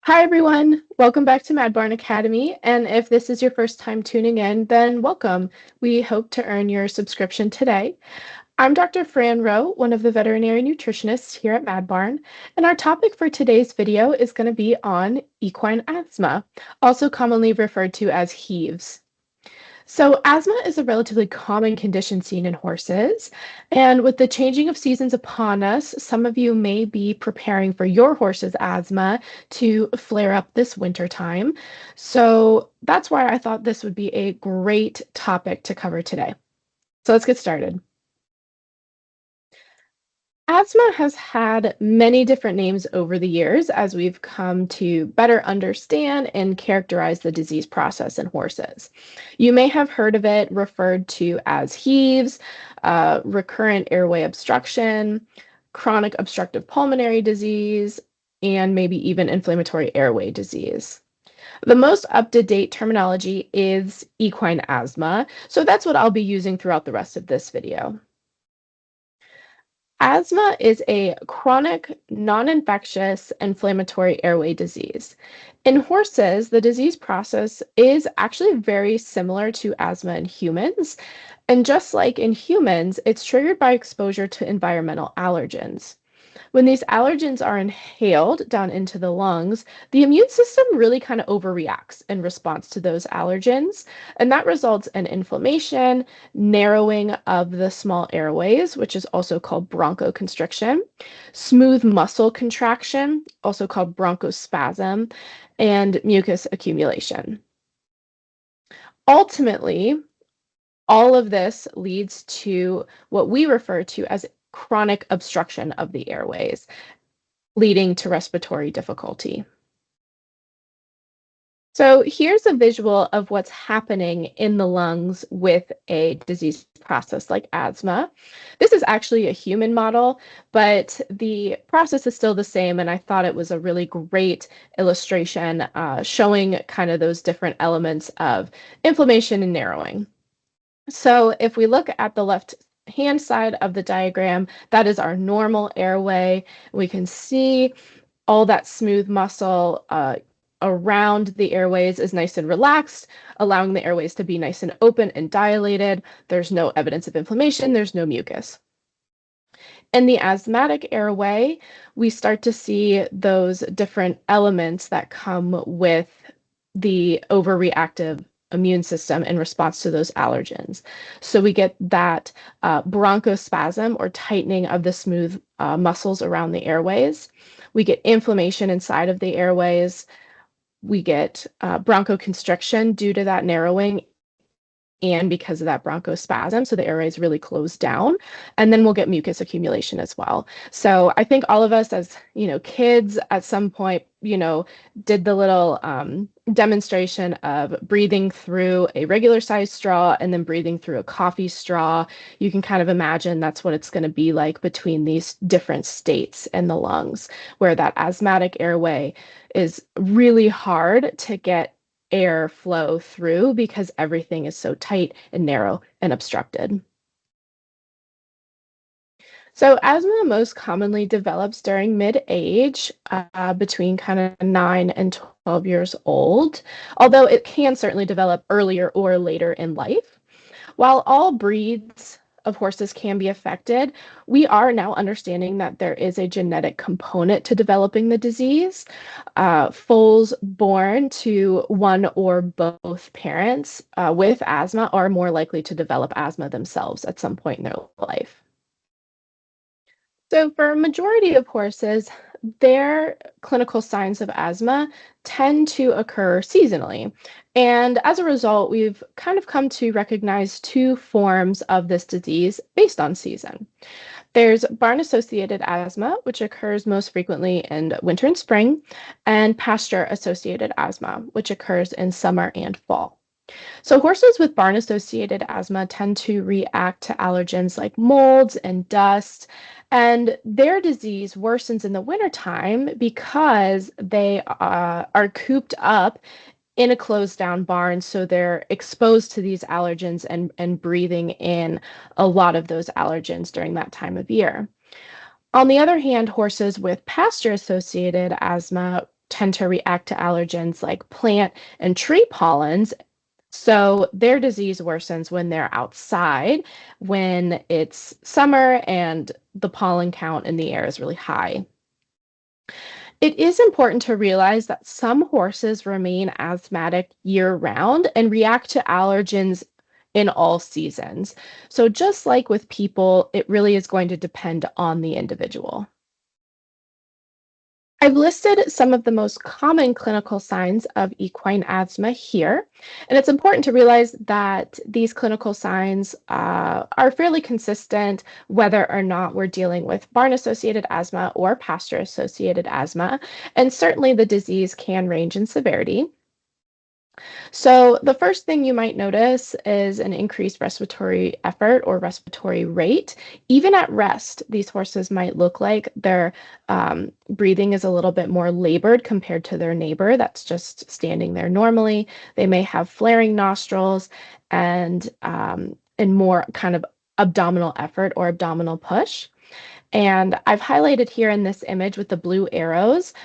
Hi, everyone. Welcome back to Mad Barn Academy. And if this is your first time tuning in, then welcome. We hope to earn your subscription today. I'm Dr. Fran Rowe, one of the veterinary nutritionists here at Mad Barn, and our topic for today's video is going to be on equine asthma, also commonly referred to as Heaves. So, asthma is a relatively common condition seen in horses. And with the changing of seasons upon us, some of you may be preparing for your horse's asthma to flare up this winter time. So, that's why I thought this would be a great topic to cover today. So, let's get started. Asthma has had many different names over the years as we've come to better understand and characterize the disease process in horses. You may have heard of it referred to as Heaves, recurrent airway obstruction, chronic obstructive pulmonary disease, and maybe even inflammatory airway disease. The most up-to-date terminology is equine asthma, so that's what I'll be using throughout the rest of this video. Asthma is a chronic, non-infectious inflammatory airway disease. In horses, the disease process is actually very similar to asthma in humans. And just like in humans, it's triggered by exposure to environmental allergens. When these allergens are inhaled down into the lungs, the immune system really kind of overreacts in response to those allergens, and that results in inflammation, narrowing of the small airways, which is also called bronchoconstriction, smooth muscle contraction, also called bronchospasm, and mucus accumulation. Ultimately, all of this leads to what we refer to as chronic obstruction of the airways, leading to respiratory difficulty. So here's a visual of what's happening in the lungs with a disease process like asthma. This is actually a human model, but the process is still the same, and I thought it was a really great illustration showing kind of those different elements of inflammation and narrowing. So if we look at the left hand side of the diagram, that is our normal airway. We can see all that smooth muscle around the airways is nice and relaxed, allowing the airways to be nice and open and dilated. There's no evidence of inflammation, there's no mucus. In the asthmatic airway, we start to see those different elements that come with the overreactive immune system in response to those allergens. So we get that bronchospasm or tightening of the smooth muscles around the airways. We get inflammation inside of the airways. We get bronchoconstriction due to that narrowing and because of that bronchospasm, so the airways really close down, and then we'll get mucus accumulation as well. So I think all of us as, kids at some point, did the little demonstration of breathing through a regular sized straw and then breathing through a coffee straw. You can kind of imagine that's what it's going to be like between these different states in the lungs, where that asthmatic airway is really hard to get air flow through because everything is so tight and narrow and obstructed. So asthma most commonly develops during mid-age, between kind of 9 and 12 years old, although it can certainly develop earlier or later in life. While all breeds of horses can be affected, we are now understanding that there is a genetic component to developing the disease. Foals born to one or both parents with asthma are more likely to develop asthma themselves at some point in their life. So for a majority of horses, their clinical signs of asthma tend to occur seasonally. And as a result, we've kind of come to recognize two forms of this disease based on season. There's barn-associated asthma, which occurs most frequently in winter and spring, and pasture-associated asthma, which occurs in summer and fall. So horses with barn-associated asthma tend to react to allergens like molds and dust, and their disease worsens in the wintertime because they are cooped up in a closed down barn, so they're exposed to these allergens and breathing in a lot of those allergens during that time of year. On the other hand, horses with pasture-associated asthma tend to react to allergens like plant and tree pollens. So their disease worsens when they're outside, when it's summer and the pollen count in the air is really high. It is important to realize that some horses remain asthmatic year-round and react to allergens in all seasons. So just like with people, it really is going to depend on the individual. I've listed some of the most common clinical signs of equine asthma here, and it's important to realize that these clinical signs are fairly consistent whether or not we're dealing with barn-associated asthma or pasture-associated asthma, and certainly the disease can range in severity. So the first thing you might notice is an increased respiratory effort or respiratory rate. Even at rest, these horses might look like their breathing is a little bit more labored compared to their neighbor that's just standing there normally. They may have flaring nostrils and more kind of abdominal effort or abdominal push. And I've highlighted here in this image with the blue arrows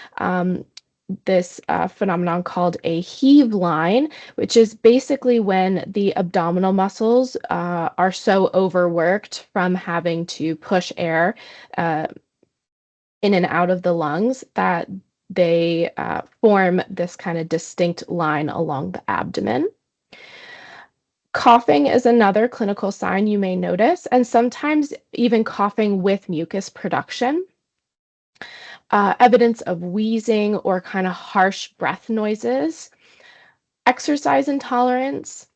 this phenomenon called a heave line, which is basically when the abdominal muscles are so overworked from having to push air uh, in and out of the lungs that they form this kind of distinct line along the abdomen. Coughing is another clinical sign you may notice, and sometimes even coughing with mucus production. Evidence of wheezing or kind of harsh breath noises, exercise intolerance,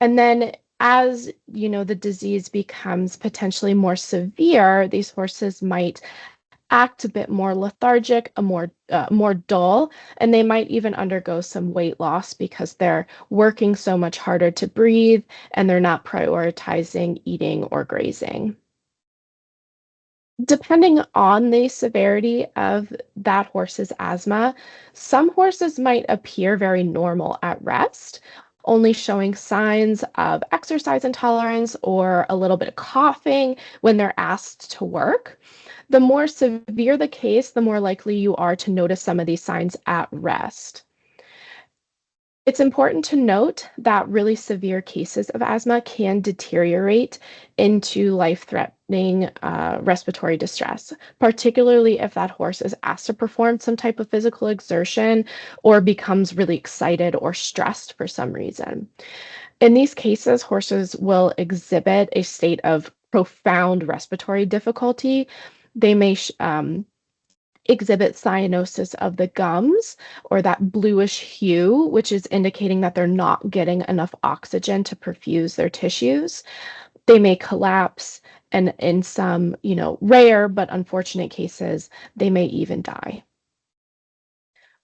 and then as the disease becomes potentially more severe, these horses might act a bit more lethargic, more dull, and they might even undergo some weight loss because they're working so much harder to breathe and they're not prioritizing eating or grazing. Depending on the severity of that horse's asthma, some horses might appear very normal at rest, only showing signs of exercise intolerance or a little bit of coughing when they're asked to work. The more severe the case, the more likely you are to notice some of these signs at rest. It's important to note that really severe cases of asthma can deteriorate into life-threatening respiratory distress, particularly if that horse is asked to perform some type of physical exertion or becomes really excited or stressed for some reason. In these cases, horses will exhibit a state of profound respiratory difficulty. They may exhibit cyanosis of the gums or that bluish hue, which is indicating that they're not getting enough oxygen to perfuse their tissues. They may collapse, and in some, rare but unfortunate cases, they may even die.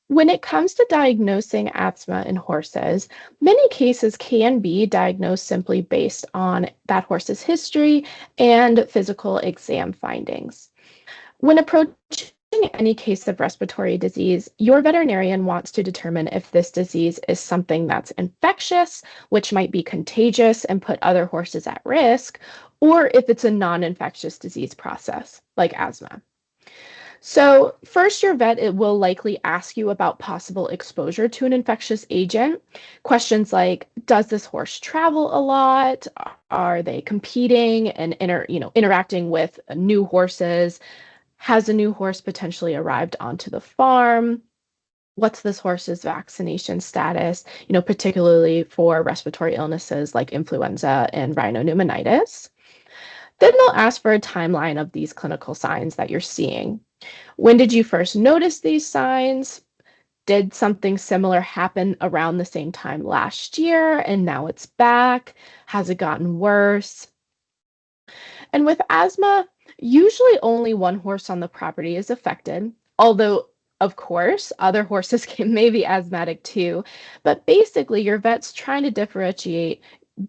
When it comes to diagnosing asthma in horses, many cases can be diagnosed simply based on that horse's history and physical exam findings. When approaching any case of respiratory disease, your veterinarian wants to determine if this disease is something that's infectious, which might be contagious and put other horses at risk, or if it's a non-infectious disease process like asthma. So first, your vet it will likely ask you about possible exposure to an infectious agent. Questions like, does this horse travel a lot? Are they competing and interacting with new horses? Has a new horse potentially arrived onto the farm? What's this horse's vaccination status, particularly for respiratory illnesses like influenza and rhinopneumonitis? Then they'll ask for a timeline of these clinical signs that you're seeing. When did you first notice these signs? Did something similar happen around the same time last year and now it's back? Has it gotten worse? And with asthma, usually only one horse on the property is affected, although, of course, other horses may be asthmatic too. But basically, your vet's trying to differentiate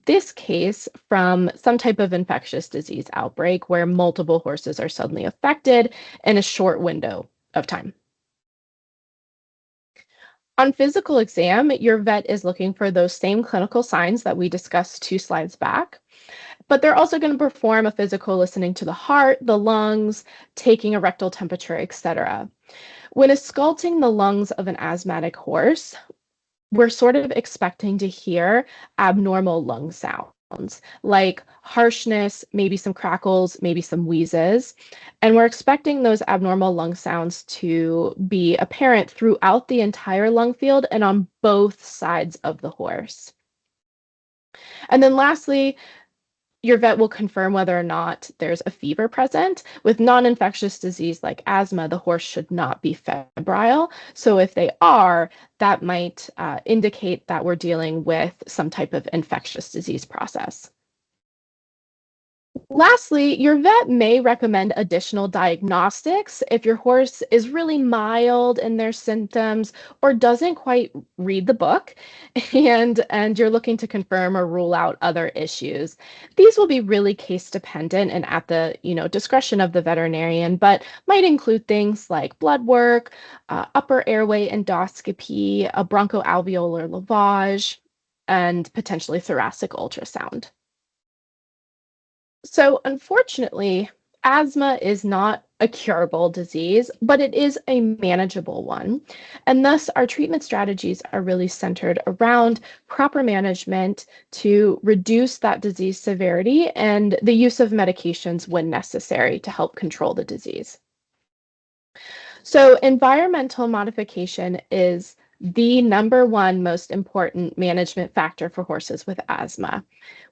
this case from some type of infectious disease outbreak where multiple horses are suddenly affected in a short window of time. On physical exam, your vet is looking for those same clinical signs that we discussed 2 slides back. But they're also going to perform a physical listening to the heart, the lungs, taking a rectal temperature, etc. When ausculting the lungs of an asthmatic horse, we're sort of expecting to hear abnormal lung sounds like harshness, maybe some crackles, maybe some wheezes. And we're expecting those abnormal lung sounds to be apparent throughout the entire lung field and on both sides of the horse. And then lastly, your vet will confirm whether or not there's a fever present. With non-infectious disease like asthma, the horse should not be febrile. So if they are, that might indicate that we're dealing with some type of infectious disease process. Lastly, your vet may recommend additional diagnostics if your horse is really mild in their symptoms or doesn't quite read the book and you're looking to confirm or rule out other issues. These will be really case dependent and at the, discretion of the veterinarian, but might include things like blood work, upper airway endoscopy, a bronchoalveolar lavage, and potentially thoracic ultrasound. So, unfortunately, asthma is not a curable disease, but it is a manageable one. And thus, our treatment strategies are really centered around proper management to reduce that disease severity and the use of medications when necessary to help control the disease. So, environmental modification is the number one most important management factor for horses with asthma.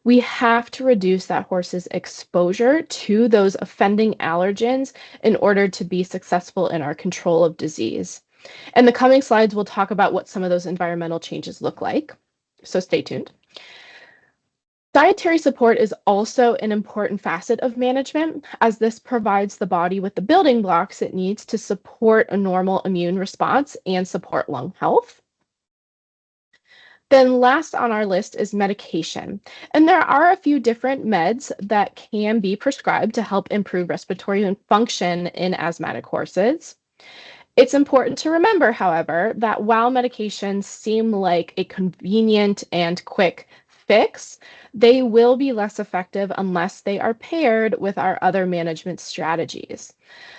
We have to reduce that horse's exposure to those offending allergens in order to be successful in our control of disease. In the coming slides, we'll talk about what some of those environmental changes look like. So stay tuned. Dietary support is also an important facet of management, as this provides the body with the building blocks it needs to support a normal immune response and support lung health. Then last on our list is medication. And there are a few different meds that can be prescribed to help improve respiratory function in asthmatic horses. It's important to remember, however, that while medications seem like a convenient and quick fix, they will be less effective unless they are paired with our other management strategies.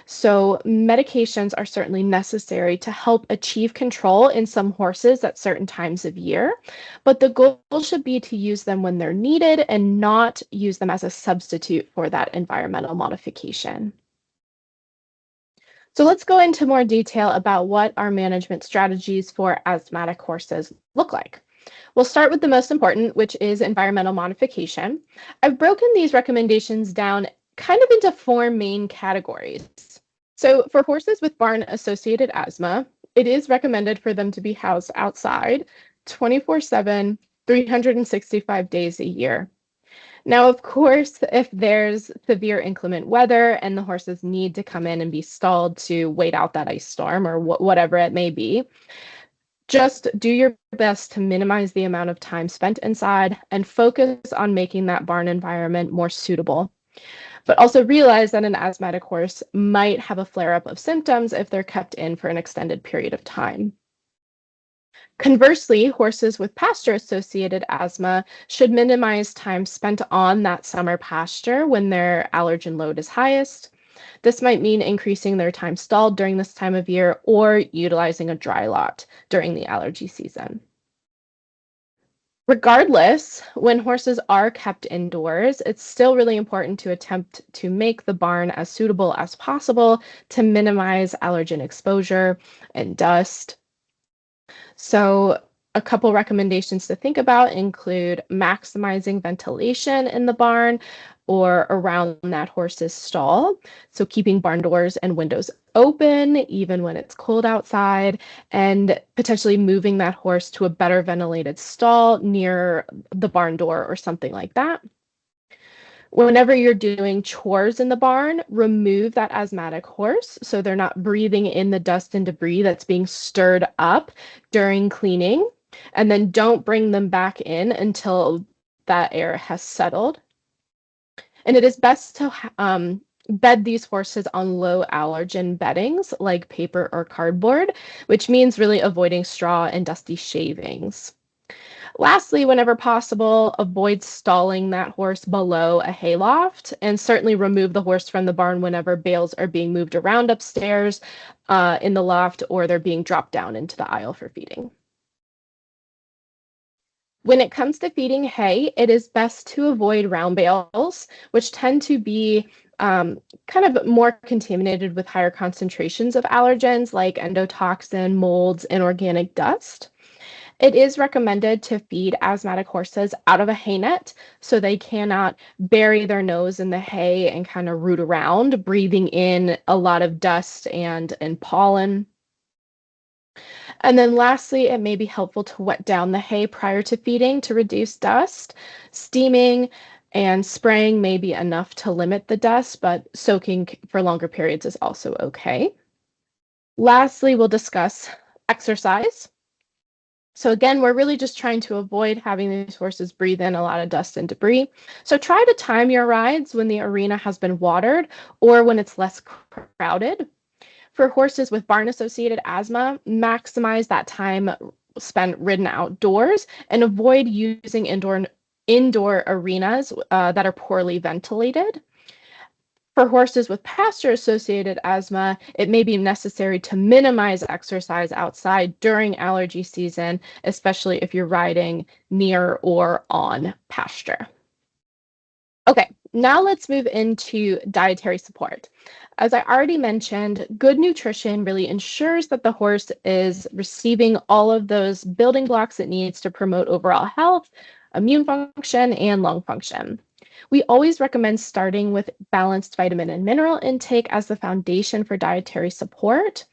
So, medications are certainly necessary to help achieve control in some horses at certain times of year, but the goal should be to use them when they're needed and not use them as a substitute for that environmental modification. So let's go into more detail about what our management strategies for asthmatic horses look like. We'll start with the most important, which is environmental modification. I've broken these recommendations down kind of into four main categories. So for horses with barn-associated asthma, it is recommended for them to be housed outside 24/7, 365 days a year. Now, of course, if there's severe inclement weather and the horses need to come in and be stalled to wait out that ice storm or whatever it may be, just do your best to minimize the amount of time spent inside and focus on making that barn environment more suitable. But also realize that an asthmatic horse might have a flare up of symptoms if they're kept in for an extended period of time. Conversely, horses with pasture-associated asthma should minimize time spent on that summer pasture when their allergen load is highest. This might mean increasing their time stalled during this time of year or utilizing a dry lot during the allergy season. Regardless, when horses are kept indoors, it's still really important to attempt to make the barn as suitable as possible to minimize allergen exposure and dust. So, a couple recommendations to think about include maximizing ventilation in the barn or around that horse's stall. So, keeping barn doors and windows open even when it's cold outside, and potentially moving that horse to a better ventilated stall near the barn door or something like that. Whenever you're doing chores in the barn, remove that asthmatic horse so they're not breathing in the dust and debris that's being stirred up during cleaning. And then don't bring them back in until that air has settled. And it is best to bed these horses on low allergen beddings like paper or cardboard, which means really avoiding straw and dusty shavings. Lastly, whenever possible, avoid stalling that horse below a hayloft, and certainly remove the horse from the barn whenever bales are being moved around upstairs in the loft, or they're being dropped down into the aisle for feeding. When it comes to feeding hay, it is best to avoid round bales, which tend to be kind of more contaminated with higher concentrations of allergens like endotoxin, molds, and organic dust. It is recommended to feed asthmatic horses out of a hay net so they cannot bury their nose in the hay and kind of root around, breathing in a lot of dust and pollen. And then lastly, it may be helpful to wet down the hay prior to feeding to reduce dust. Steaming and spraying may be enough to limit the dust, but soaking for longer periods is also okay. Lastly, we'll discuss exercise. So again, we're really just trying to avoid having these horses breathe in a lot of dust and debris. So try to time your rides when the arena has been watered or when it's less crowded. For horses with barn-associated asthma, maximize that time spent ridden outdoors and avoid using indoor arenas that are poorly ventilated. For horses with pasture-associated asthma, it may be necessary to minimize exercise outside during allergy season, especially if you're riding near or on pasture. Okay, now let's move into dietary support. As I already mentioned, good nutrition really ensures that the horse is receiving all of those building blocks it needs to promote overall health, immune function, and lung function. We always recommend starting with balanced vitamin and mineral intake as the foundation for dietary support.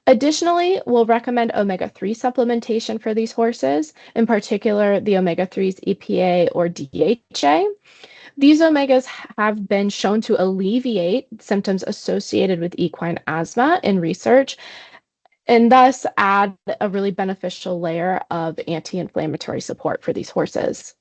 Additionally, we'll recommend omega-3 supplementation for these horses, in particular the omega-3s EPA or DHA. These omegas have been shown to alleviate symptoms associated with equine asthma in research and thus add a really beneficial layer of anti-inflammatory support for these horses.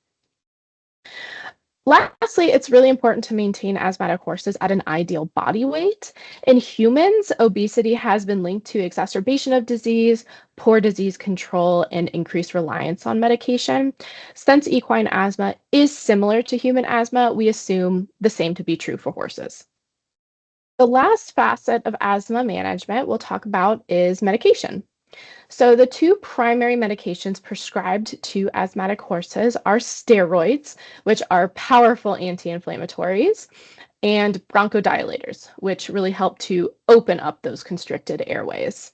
Lastly, it's really important to maintain asthmatic horses at an ideal body weight. In humans, obesity has been linked to exacerbation of disease, poor disease control, and increased reliance on medication. Since equine asthma is similar to human asthma, we assume the same to be true for horses. The last facet of asthma management we'll talk about is medication. So the two primary medications prescribed to asthmatic horses are steroids, which are powerful anti-inflammatories, and bronchodilators, which really help to open up those constricted airways.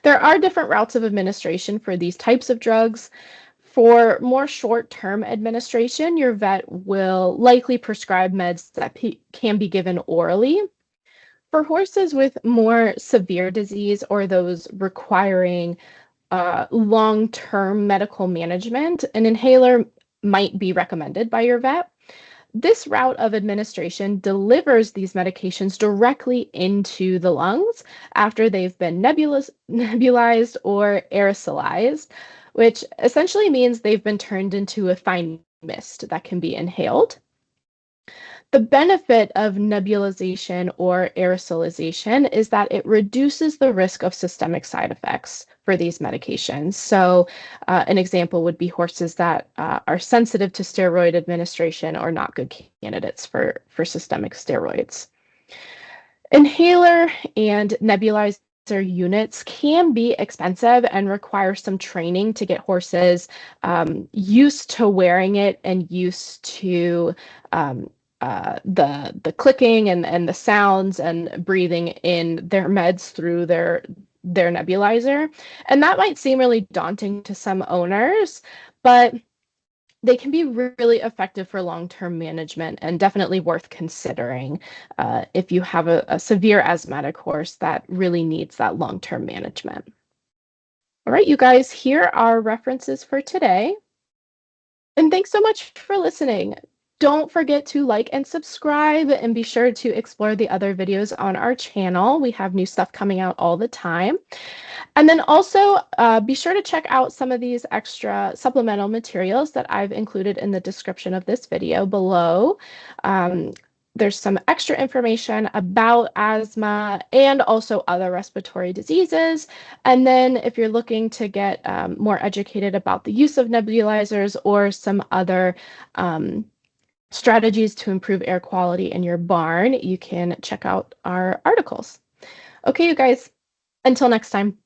There are different routes of administration for these types of drugs. For more short-term administration, your vet will likely prescribe meds that can be given orally. For horses with more severe disease or those requiring long-term medical management, an inhaler might be recommended by your vet. This route of administration delivers these medications directly into the lungs after they've been nebulized or aerosolized, which essentially means they've been turned into a fine mist that can be inhaled. The benefit of nebulization or aerosolization is that it reduces the risk of systemic side effects for these medications. So an example would be horses that are sensitive to steroid administration or not good candidates for systemic steroids. Inhaler and nebulizer units can be expensive and require some training to get horses used to wearing it and used to the clicking and the sounds and breathing in their meds through their nebulizer. And that might seem really daunting to some owners, but they can be really effective for long-term management and definitely worth considering if you have a severe asthmatic horse that really needs that long-term management. All right, you guys, here are references for today. And thanks so much for listening. Don't forget to like and subscribe and be sure to explore the other videos on our channel. We have new stuff coming out all the time. And then also be sure to check out some of these extra supplemental materials that I've included in the description of this video below. there's some extra information about asthma and also other respiratory diseases. And then if you're looking to get more educated about the use of nebulizers or some other strategies to improve air quality in your barn, you can check out our articles. Okay, you guys, until next time.